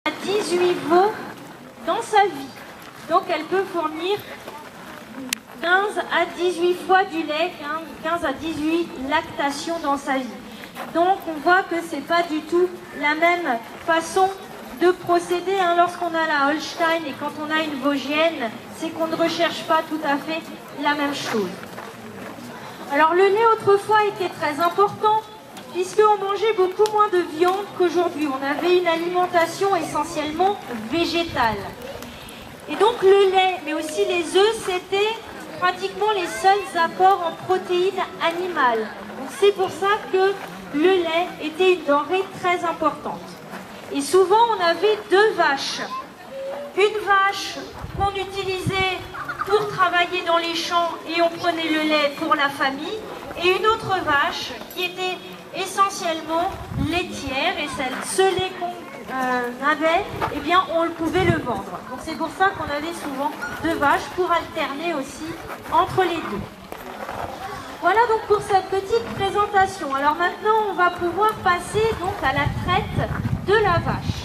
à 18 veaux dans sa vie. Donc elle peut fournir 15 à 18 fois du lait, 15 à 18 lactations dans sa vie. Donc on voit que ce n'est pas du tout la même façon de procéder lorsqu'on a la Holstein et quand on a une Vosgienne, c'est qu'on ne recherche pas tout à fait la même chose. Alors le lait autrefois était très important puisqu'on mangeait beaucoup moins de viande qu'aujourd'hui. On avait une alimentation essentiellement végétale. Et donc le lait, mais aussi les œufs, c'était pratiquement les seuls apports en protéines animales. Donc c'est pour ça que le lait était une denrée très importante. Et souvent on avait deux vaches. Une vache qu'on utilisait pour travailler dans les champs et on prenait le lait pour la famille, et une autre vache qui était essentiellement laitière, et ce lait qu'on avait, eh bien on pouvait le vendre. Donc c'est pour ça qu'on avait souvent deux vaches pour alterner aussi entre les deux. Voilà donc pour cette petite présentation. Alors maintenant on va pouvoir passer donc à la traite de la vache.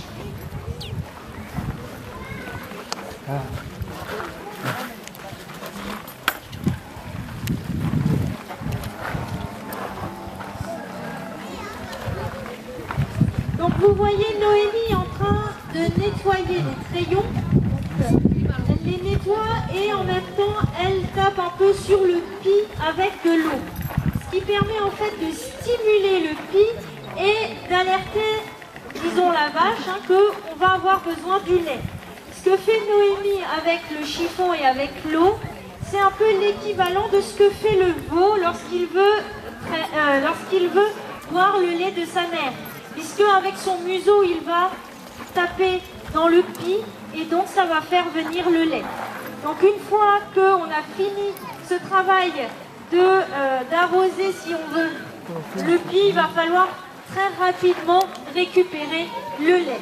Donc vous voyez Noémie en train de nettoyer les crayons. Elle les nettoie et en même temps elle tape un peu sur le pis avec de l'eau. Ce qui permet en fait de stimuler le pis et d'alerter, disons la vache, qu'on va avoir besoin du lait. Ce que fait Noémie avec le chiffon et avec l'eau, c'est un peu l'équivalent de ce que fait le veau lorsqu'il veut boire le lait de sa mère. Puisque avec son museau, il va taper dans le pis et donc ça va faire venir le lait. Donc une fois qu'on a fini ce travail d'arroser, si on veut, le pis, il va falloir très rapidement récupérer le lait.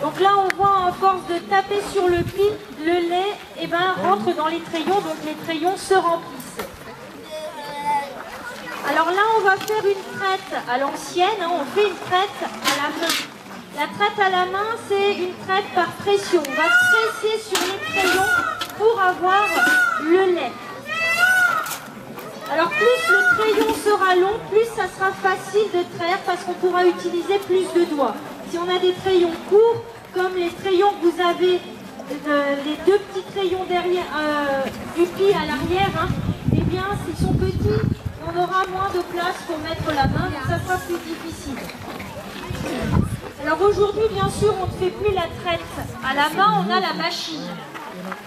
Donc là, on voit à force de taper sur le pis, le lait rentre dans les crayons, donc les crayons se remplissent. Alors là, on va faire une traite à l'ancienne, on fait une traite à la main. La traite à la main, c'est une traite par pression. On va presser sur les crayons pour avoir le lait. Alors plus le crayon sera long, plus ça sera facile de traire parce qu'on pourra utiliser plus de doigts. Si on a des crayons courts, comme les crayons que vous avez, les deux petits crayons derrière, du pis à l'arrière, eh bien s'ils sont petits, on aura moins de place pour mettre la main, donc ça sera plus difficile. Alors aujourd'hui, bien sûr, on ne fait plus la traite à la main, on a la machine.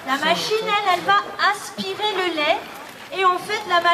La machine, elle va aspirer le lait et en fait, la machine